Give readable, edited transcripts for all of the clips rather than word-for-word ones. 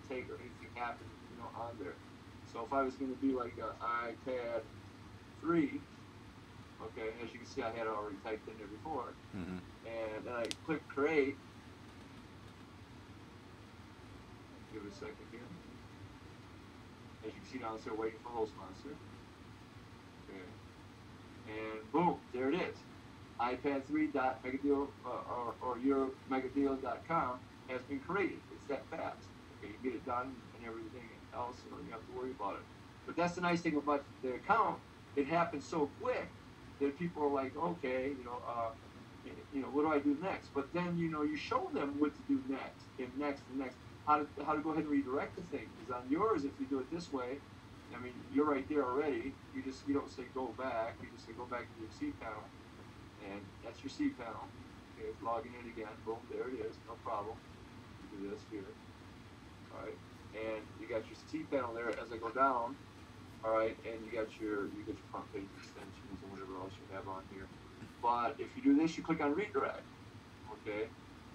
mistake or anything happen, on there. So if I was going to do like an iPad 3, okay, as you can see, I had it already typed in there before, and then I click create. Give it a second here. As you can see down there, waiting for Host Monster. Okay. And boom, there it is. iPad3.megadeal or yourmegadeal.com has been created. It's that fast. Okay, you get it done and everything else, so you don't have to worry about it. But that's the nice thing about the account. It happens so quick that people are like, okay, what do I do next? But then, you show them what to do next, and next, and next. How to go ahead and redirect the thing. Because on yours, if you do it this way, I mean, you're right there already. You don't say go back. You just say go back to your cPanel, and that's your cPanel. Okay, logging in again. Boom, there it is. No problem. You do this here. All right, and you got your cPanel there. As I go down, all right, and you got your front page extensions and whatever else you have on here. But if you do this, you click on redirect. Okay,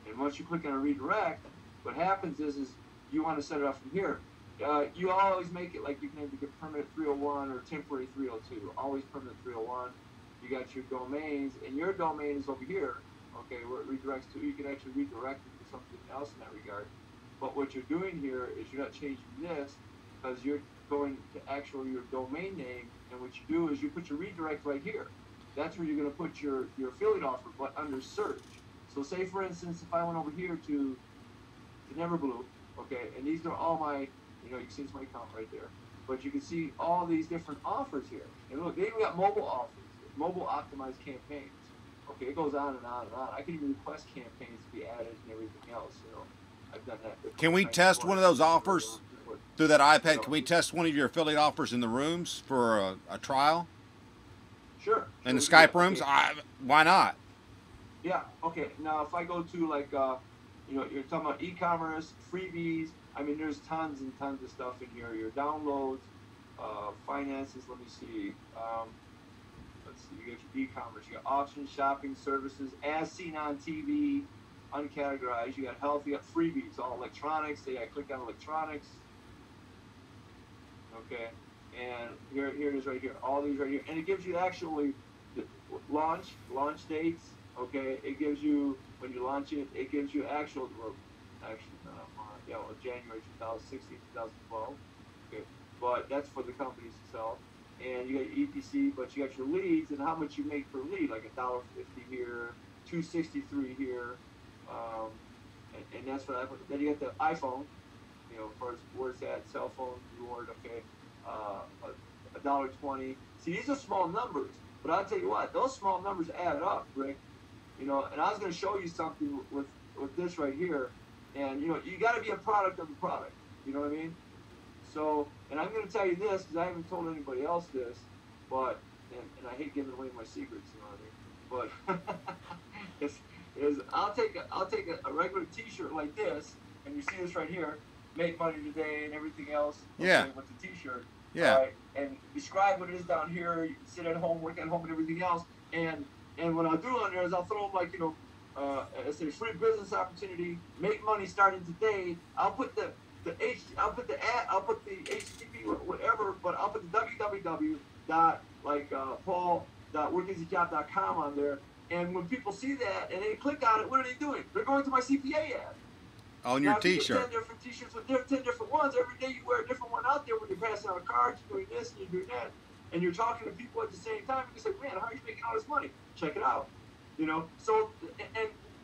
and once you click on redirect, what happens is you want to set it up from here. You always make it like you can either get permanent 301 or temporary 302. Always permanent 301. You got your domains, and your domain is over here. Okay, where it redirects to. You can actually redirect it to something else in that regard. But what you're doing here is you're not changing this because you're going to actually your domain name, and what you do is you put your redirect right here. That's where you're going to put your affiliate offer, but under search. So say, for instance, if I went over here to Neverblue, okay, and these are all my, you can see it's my account right there, but you can see all these different offers here. And look, they even got mobile offers, mobile optimized campaigns. Okay, it goes on and on and on. I can even request campaigns to be added and everything else. I've done that. Can we test one of those offers through that iPad? Can we test one of your affiliate offers in the rooms for a trial? Sure. In the Skype rooms? Okay. Why not? Yeah. Okay. Now, if I go to like, you're talking about e-commerce, freebies. I mean, there's tons and tons of stuff in here. Your downloads, finances. Let me see. Let's see. You got your e-commerce. You got auction, shopping services, as seen on TV, uncategorized. You got health. You got freebies, all electronics. So I click on electronics. Okay. And here it is right here. All these right here, and it gives you actually the launch dates. Okay. It gives you. When you launch it, it gives you actual, January 2016, 2012. Okay, but that's for the companies itself. And you got your EPC, but you got your leads and how much you make per lead, like $1.50 here, $2.63 here, and that's what I put. Then you got the iPhone, for where it's at, cell phone reward. Okay, $1.20. See, these are small numbers, but I'll tell you what, those small numbers add up, Rick. And I was going to show you something with this right here. And, you got to be a product of the product. You know what I mean? So, and I'm going to tell you this because I haven't told anybody else this, but, and I hate giving away my secrets, you know what I mean? But, is I'll take a regular T-shirt like this, and you see this right here, make money today and everything else. Okay, yeah. With the T-shirt. Yeah. Right? And describe what it is down here. You can sit at home, work at home, and everything else. And what I'll do on there is I'll throw them like, it's a free business opportunity, make money starting today. I'll put the HTTP, whatever, but I'll put the paul.workeasyjob.com on there. And when people see that and they click on it, what are they doing? They're going to my CPA ad. On your T-shirt. You get 10 different T-shirts with 10 different ones. Every day you wear a different one out there when you're passing out cards, you're doing this and you're doing that. And you're talking to people at the same time, and you say, man, how are you making all this money? Check it out. So,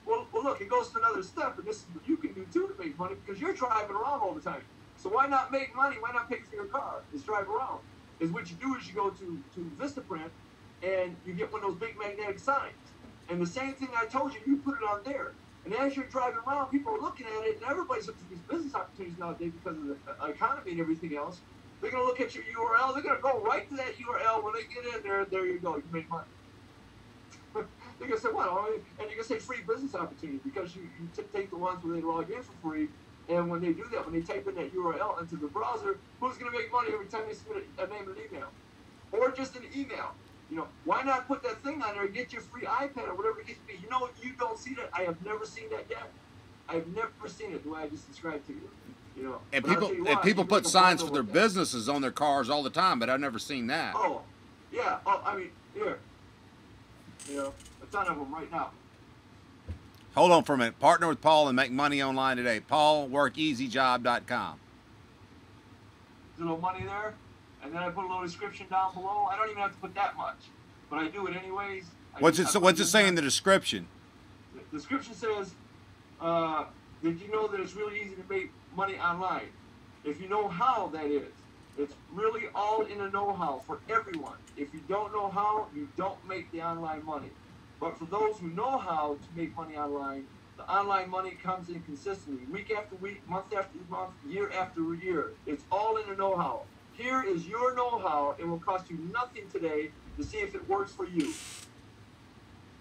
well, look, it goes to another step, and this is what you can do too to make money because you're driving around all the time. So why not make money? Why not pay for your car? Just drive around. Is what you do is you go to Vistaprint, and you get one of those big magnetic signs. And the same thing I told you, you put it on there. And as you're driving around, people are looking at it, and everybody's looking at these business opportunities nowadays because of the economy and everything else. They're going to look at your URL. They're going to go right to that URL. When they get in there, there you go. You make money. They're going to say, well, and you're going to say free business opportunity because you take the ones where they log in for free. And when they do that, when they type in that URL into the browser, who's going to make money every time they submit a name and email? Or just an email. Why not put that thing on there and get your free iPad or whatever it gets to be? You don't see that. I have never seen that yet. I've never seen it the way I just described to you. You know, And but I'll people tell you and what, people you put make a signs bundle for their with that. businesses on their cars all the time, but I've never seen that. Oh, yeah. Oh, I mean, here, you know, a ton of them right now. Hold on for a minute. Partner with Paul and make money online today. PaulWorkEasyJob.com. There's a little money there, and then I put a little description down below. I don't even have to put that much, but I do it anyways. What's it say in the description? The description says, did you know that it's really easy to make money online? If you know how, that is. It's really all in the know-how for everyone. If you don't know how, you don't make the online money. But for those who know how to make money online, the online money comes in consistently, week after week, month after month, year after year. It's all in the know-how. Here is your know-how. It will cost you nothing today to see if it works for you.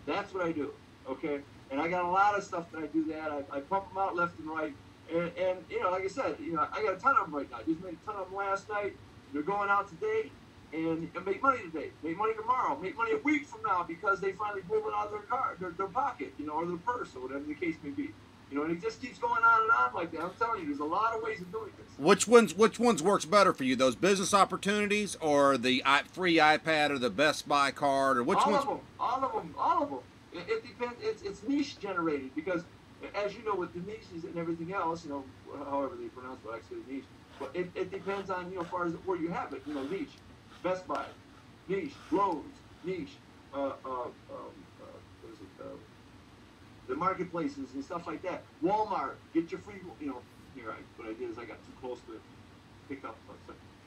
That's what I do, okay? And I got a lot of stuff that I do that. I pump them out left and right. And you know, like I said, you know, I got a ton of them right now. I just made a ton of them last night. They're going out today and make money today, make money tomorrow, make money a week from now because they finally pulled it out of their car, their pocket, you know, or their purse or whatever the case may be. You know, and it just keeps going on and on like that. I'm telling you, there's a lot of ways of doing this. Which ones works better for you? Those business opportunities or the free iPad or the Best Buy card or which all ones? All of them. It depends. It's niche generated because, as you know, with the niches and everything else, you know, however they pronounce it, actually niche. But it depends on, you know, as far as where you have it. You know, niche, Best Buy, niche, Lowe's, niche, what is it? The marketplaces and stuff like that. Walmart, get your free, you know. Here, what I did is I got too close to pick up.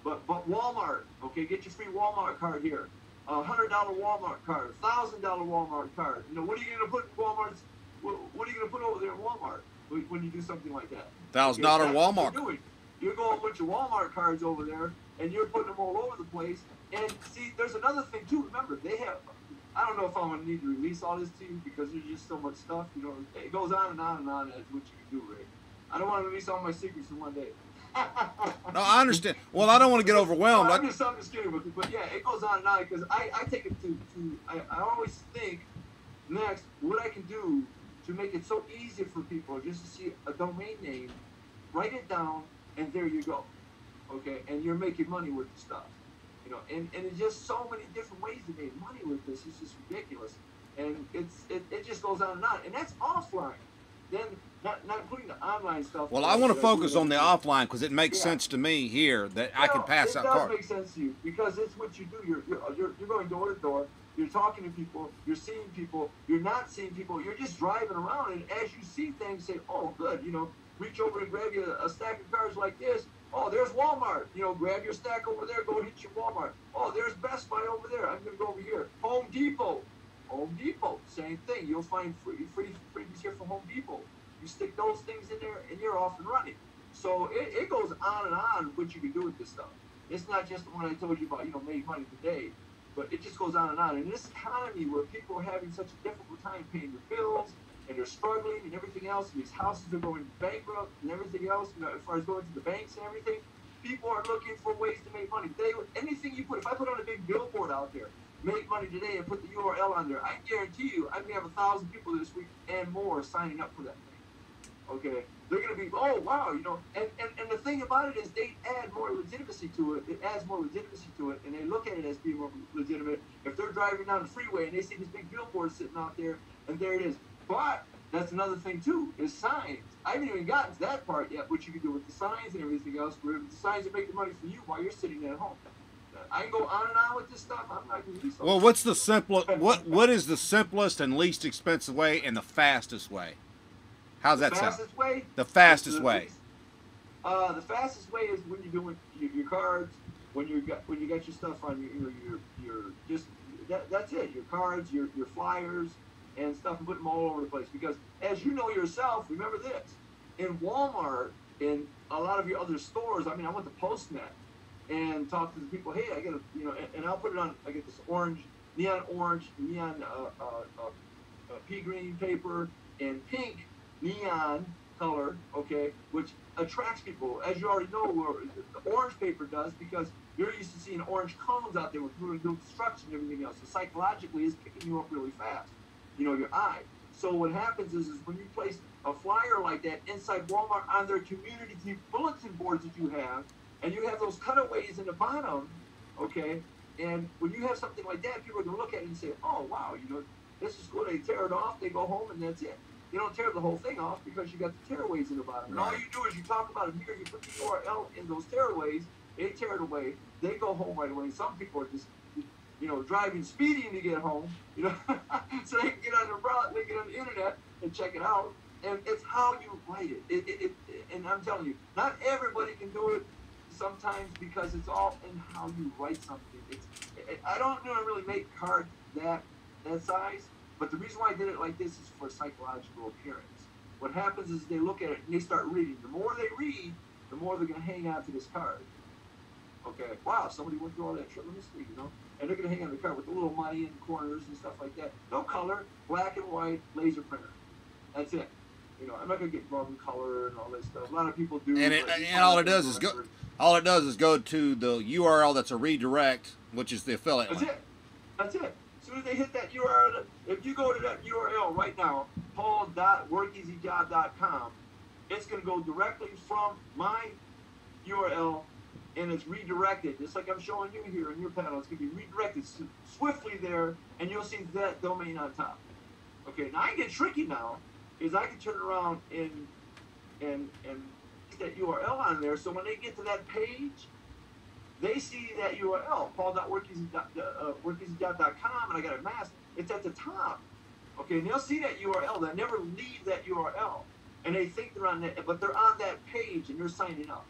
But Walmart, okay, get your free Walmart card here. $100 Walmart card, $1,000 Walmart card. You know, what are you going to put in Walmart's? What are you going to put over there in Walmart when you do something like that? $1,000 Walmart. You're going to put your Walmart cards over there, and you're putting them all over the place. And see, there's another thing too. Remember, they have. I don't know if I'm going to need to release all this to you because there's just so much stuff. You know, it goes on and on and on as what you can do, Ray. I don't want to release all my secrets in one day. No, I understand. Well, I don't want to get overwhelmed. I'm just kidding with you, but yeah, it goes on and on because I take it to I always think next what I can do to make it so easy for people just to see a domain name, write it down, and there you go, okay, and you're making money with the stuff, you know, and it's just so many different ways to make money with this. It's just ridiculous, and it just goes on, and that's offline. Then not including the online stuff. Well, I want to focus on the offline because it makes sense to me here that I can pass out cards. It does make sense to you because it's what you do. You're going door to door. You're talking to people. You're seeing people. You're not seeing people. You're just driving around, and as you see things, say, "Oh, good," you know, reach over and grab you a stack of cards like this. Oh, there's Walmart. You know, grab your stack over there. Go hit your Walmart. Oh, there's Best Buy over there. I'm gonna go over here. Home Depot, same thing. You'll find freebies here from Home Depot. You stick those things in there, and you're off and running. So it goes on and on what you can do with this stuff. It's not just the one I told you about, you know, make money today, but it just goes on and on. In this economy where people are having such a difficult time paying their bills, and they're struggling and everything else, and these houses are going bankrupt and everything else, you know, as far as going to the banks and everything, people are looking for ways to make money. Anything you put, if I put on a big billboard out there, make money today, and put the URL on there, I guarantee you I'm going to have 1,000 people this week and more signing up for that thing. Okay, they're going to be, oh, wow, you know, and the thing about it is they add more legitimacy to it. It adds more legitimacy to it, and they look at it as being more legitimate. If they're driving down the freeway and they see this big billboard sitting out there, and there it is. But that's another thing, too, is signs. I haven't even gotten to that part yet, what you can do with the signs and everything else, where the signs are making money for you while you're sitting at home. I can go on and on with this stuff. I'm not going to do something. Well, what's the simplest? What is the simplest and least expensive way and the fastest way? How's that sound? The fastest way? The fastest way. The fastest way is when you're doing your cards, when you got your stuff on your just that's it. Your cards, your flyers, and stuff, and put them all over the place. Because as you know yourself, remember this: in Walmart, in a lot of your other stores. I mean, I went to PostNet and talked to the people. Hey, I get and I'll put it on. I get this neon pea green paper and pink neon color, okay, which attracts people, as you already know, the orange paper does, because you're used to seeing orange cones out there with new construction and everything else. So psychologically, it's picking you up really fast, you know, your eye. So what happens is when you place a flyer like that inside Walmart on their community bulletin boards that you have, and you have those cutaways in the bottom, okay, and when you have something like that, people are going to look at it and say, oh, wow, you know, this is cool. They tear it off, they go home, and that's it. You don't tear the whole thing off because you got the tearaways in the bottom. And all you do is you talk about it here, you put the URL in those tearaways, they tear it away, they go home right away. Some people are just, you know, driving, speeding to get home, you know, so they can get on they get on the internet and check it out. And it's how you write it. And I'm telling you, not everybody can do it sometimes because it's all in how you write something. I don't really make cards that size, but the reason why I did it like this is for psychological appearance. What happens is they look at it and they start reading. The more they read, the more they're going to hang on to this card. Okay, wow, somebody went through all that shit. Let me see, you know? And they're going to hang on the card with the little money in corners and stuff like that. No color, black and white, laser printer. That's it. You know, I'm not going to get wrong color and all this stuff. A lot of people do. And all it does is go to the URL that's a redirect, which is the affiliate link. That's it. As soon as they hit that URL, if you go to that URL right now, paul.workeasyjob.com, it's going to go directly from my URL, and it's redirected, just like I'm showing you here in your panel. It's going to be redirected swiftly there, and you'll see that domain on top. Okay, now I get tricky now, is I can turn around and get that URL on there, so when they get to that page, they see that URL, paul.workeasyjob.com, and I got it masked. It's at the top. Okay, and they'll see that URL. They never leave that URL. And they think they're on that, but they're on that page and they're signing up.